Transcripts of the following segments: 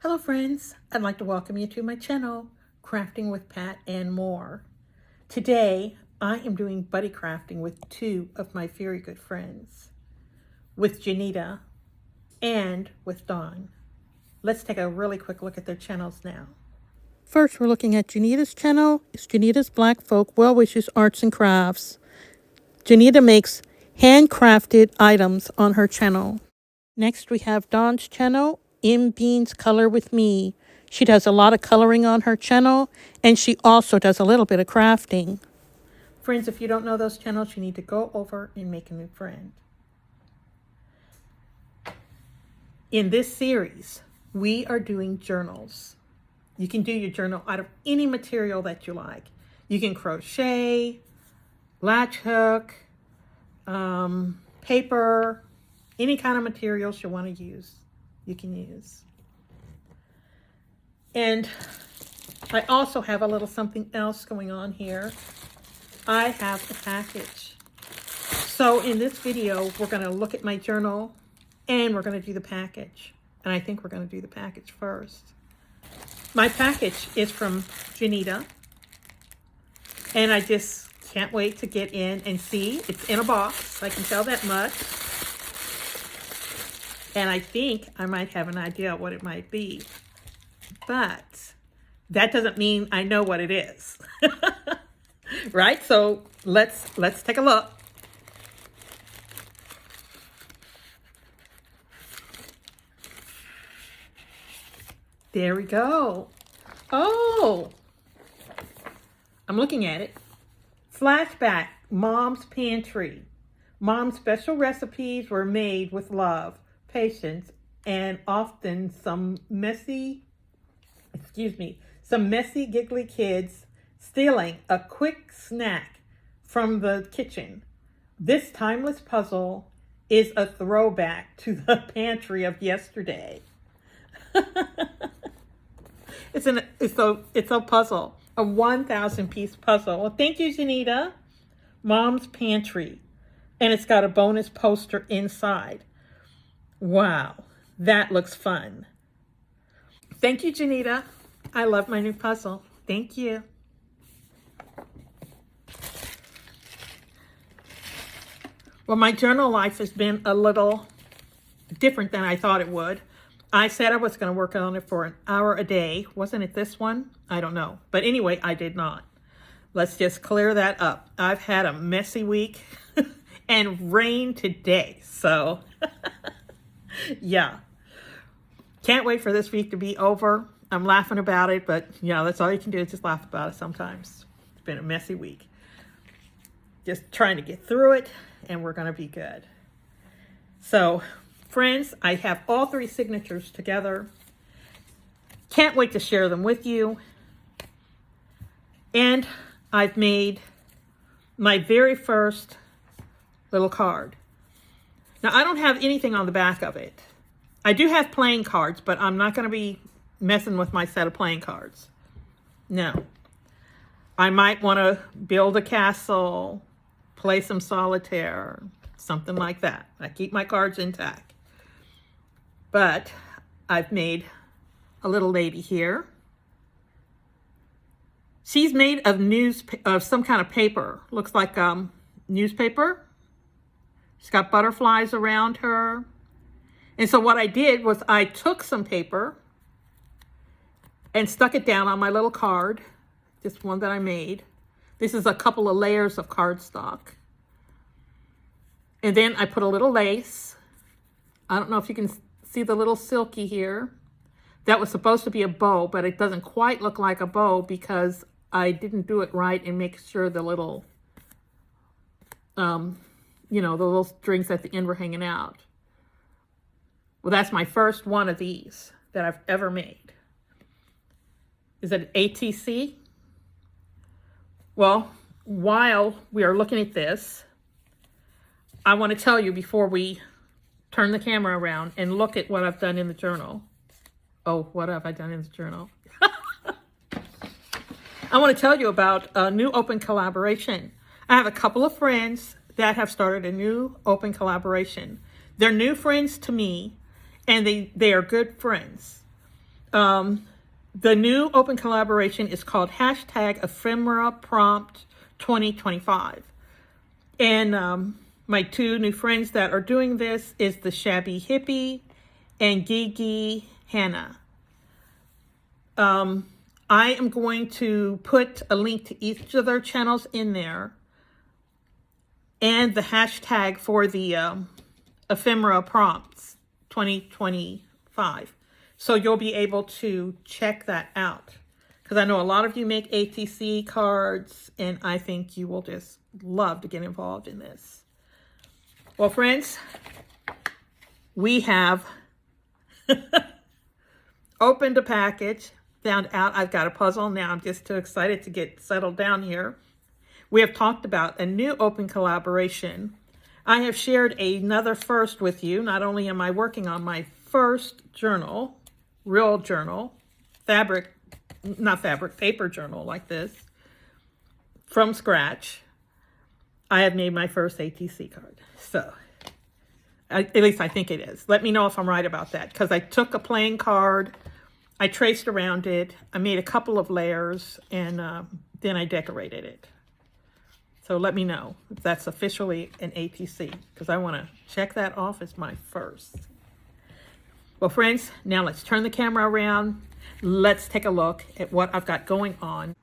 Hello friends, I'd like to welcome you to my channel, Crafting with Pat and More. Today, I am doing buddy crafting with two of my very good friends, with Janita and with Dawn. Let's take a really quick look at their channels now. First, we're looking at Janita's channel. It's Janita's Black Folk Well Wishes Arts and Crafts. Janita makes handcrafted items on her channel. Next, we have Dawn's channel, M Beans Color with Me. She does a lot of coloring on her channel, and she also does a little bit of crafting. Friends, if you don't know those channels, you need to go over and make a new friend. In this series, we are doing journals. You can do your journal out of any material that you like. You can crochet, latch hook, paper, any kind of materials you want to use, you can use. And I also have a little something else going on here. I have a package. So in this video, we're going to look at my journal and we're going to do the package. And I think we're going to do the package first. My package is from Janita. And I just can't wait to get in and see. It's in a box. I can tell that much. And I think I might have an idea what it might be. But that doesn't mean I know what it is. Right? So let's take a look. There we go. Oh, I'm looking at it. Flashback, Mom's Pantry. Mom's special recipes were made with love, patience, and often some messy, giggly kids stealing a quick snack from the kitchen. This timeless puzzle is a throwback to the pantry of yesterday. It's a puzzle, a 1,000-piece puzzle. Well, thank you, Janita. Mom's Pantry. And it's got a bonus poster inside. Wow, that looks fun. Thank you, Janita. I love my new puzzle. Thank you. Well, my journal life has been a little different than I thought it would. I said I was going to work on it for an hour a day. Wasn't it this one? I don't know. But anyway, I did not. Let's just clear that up. I've had a messy week and rain today. So, yeah. Can't wait for this week to be over. I'm laughing about it, but yeah, that's all you can do is just laugh about it sometimes. It's been a messy week. Just trying to get through it, and we're going to be good. So, friends, I have all three signatures together. Can't wait to share them with you. And I've made my very first little card. Now, I don't have anything on the back of it. I do have playing cards, but I'm not going to be messing with my set of playing cards. No. I might want to build a castle, play some solitaire, something like that. I keep my cards intact. But I've made a little lady here. She's made of some kind of paper. Looks like newspaper. She's got butterflies around her. And so what I did was I took some paper and stuck it down on my little card. This one that I made. This is a couple of layers of cardstock. And then I put a little lace. I don't know if you can see the little silky here. That was supposed to be a bow, but it doesn't quite look like a bow because I didn't do it right and make sure the little, the little strings at the end were hanging out. Well, that's my first one of these that I've ever made. Is it ATC? Well, while we are looking at this, I want to tell you before we turn the camera around and look at what I've done in the journal. Oh, what have I done in the journal? I want to tell you about a new open collaboration. I have a couple of friends that have started a new open collaboration. They're new friends to me, and they are good friends. The new open collaboration is called hashtag Ephemera Prompt 2025. And my two new friends that are doing this is the Shabby Hippie and Gigi Hannah. I am going to put a link to each of their channels in there and the hashtag for the Ephemera Prompts 2025. So you'll be able to check that out. Because I know a lot of you make ATC cards, and I think you will just love to get involved in this. Well, friends, we have opened a package, found out I've got a puzzle. Now I'm just too excited to get settled down here. We have talked about a new open collaboration. I have shared another first with you. Not only am I working on my first journal, real journal, paper journal like this, from scratch, I have made my first ATC card. So, at least I think it is. Let me know if I'm right about that, because I took a plain card, I traced around it, I made a couple of layers, and then I decorated it. So let me know if that's officially an ATC, because I want to check that off as my first. Well, friends, now let's turn the camera around. Let's take a look at what I've got going on.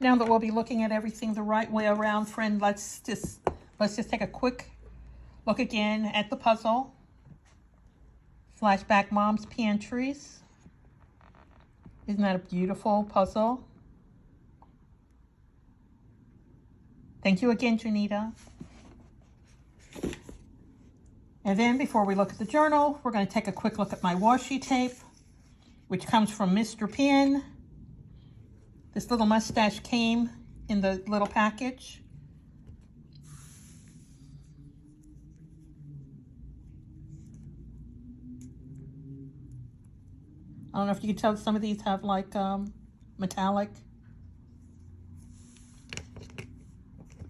Now that we'll be looking at everything the right way around, friend, let's just take a quick look again at the puzzle. Flashback Mom's Pantries. Isn't that a beautiful puzzle? Thank you again, Janita. And then before we look at the journal, we're going to take a quick look at my washi tape, which comes from Mr. Pin. This little mustache came in the little package. I don't know if you can tell, some of these have like metallic.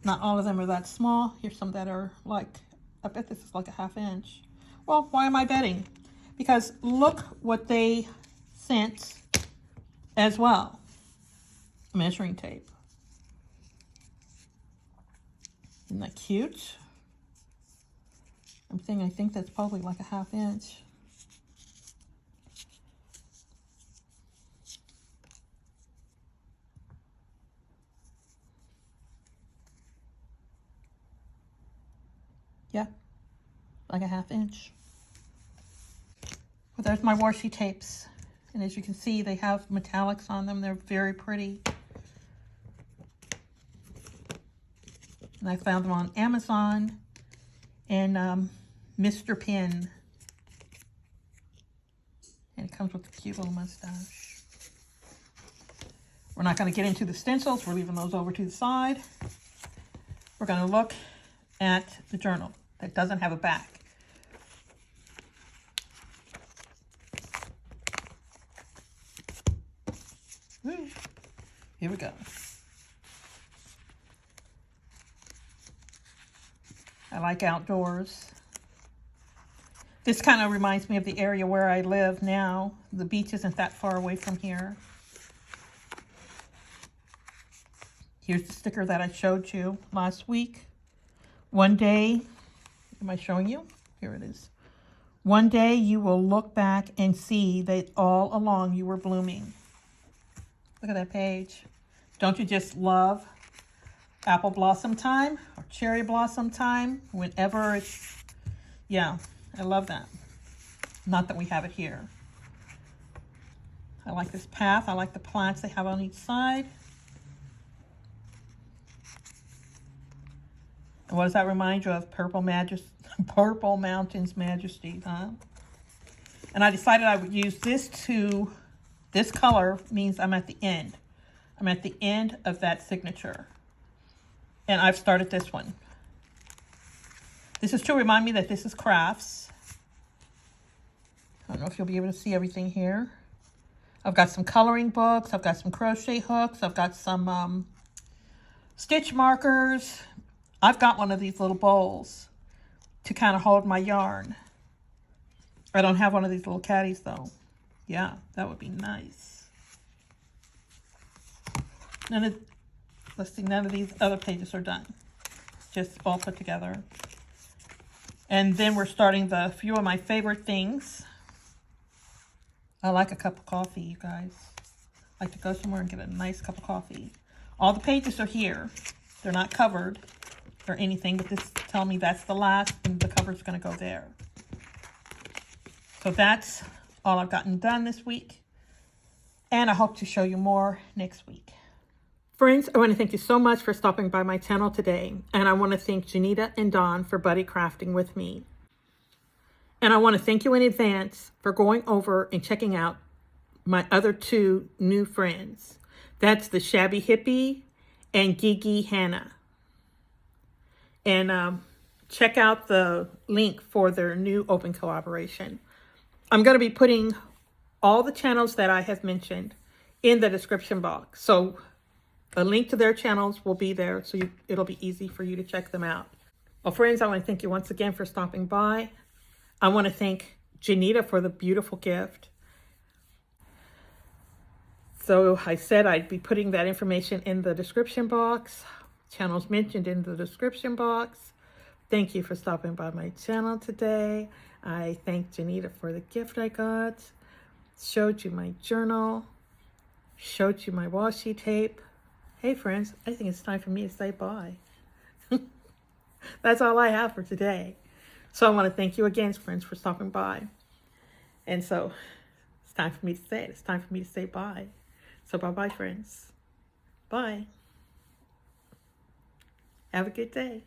Not all of them are that small. Here's some that are like, I bet this is like a 1/2 inch. Well, why am I betting? Because look what they sent as well. Measuring tape. Isn't that cute? I think that's probably like a 1/2 inch. Yeah, like a 1/2 inch. Well, there's my washi tapes. And as you can see, they have metallics on them. They're very pretty. And I found them on Amazon and Mr. Pin. And it comes with a cute little mustache. We're not going to get into the stencils. We're leaving those over to the side. We're going to look at the journal that doesn't have a back. Woo. Here we go. I like outdoors. This kind of reminds me of the area where I live now. The beach isn't that far away from here. Here's the sticker that I showed you last week. One day, am I showing you? Here it is. One day you will look back and see that all along you were blooming. Look at that page. Don't you just love apple blossom time or cherry blossom time? Whenever it's, yeah, I love that. Not that we have it here. I like this path. I like the plants they have on each side. And what does that remind you of? Purple Mountain's Majesty, huh? And I decided I would use this this color means I'm at the end. I'm at the end of that signature. And I've started this one. This is to remind me that this is crafts. I don't know if you'll be able to see everything here. I've got some coloring books. I've got some crochet hooks. I've got some stitch markers. I've got one of these little bowls to kind of hold my yarn. I don't have one of these little caddies though. Yeah, that would be nice. Let's see, none of these other pages are done. Just all put together. And then we're starting the few of my favorite things. I like a cup of coffee, you guys. I like to go somewhere and get a nice cup of coffee. All the pages are here. They're not covered or anything, but this tell me that's the last and the cover's gonna go there. So that's all I've gotten done this week. And I hope to show you more next week. Friends, I want to thank you so much for stopping by my channel today. And I want to thank Janita and Dawn for buddy crafting with me. And I want to thank you in advance for going over and checking out my other two new friends. That's the Shabby Hippie and Gigi Hannah. And check out the link for their new open collaboration. I'm going to be putting all the channels that I have mentioned in the description box. So a link to their channels will be there, so it'll be easy for you to check them out. Well, friends, I want to thank you once again for stopping by. I want to thank Janita for the beautiful gift. So I said I'd be putting that information in the description box. Channels mentioned in the description box. Thank you for stopping by my channel today. I thank Janita for the gift I got. Showed you my journal. Showed you my washi tape. Hey friends, I think it's time for me to say bye. That's all I have for today. So I want to thank you again, friends, for stopping by. And so it's time for me to say it. It's time for me to say bye. So bye-bye, friends. Bye. Have a good day.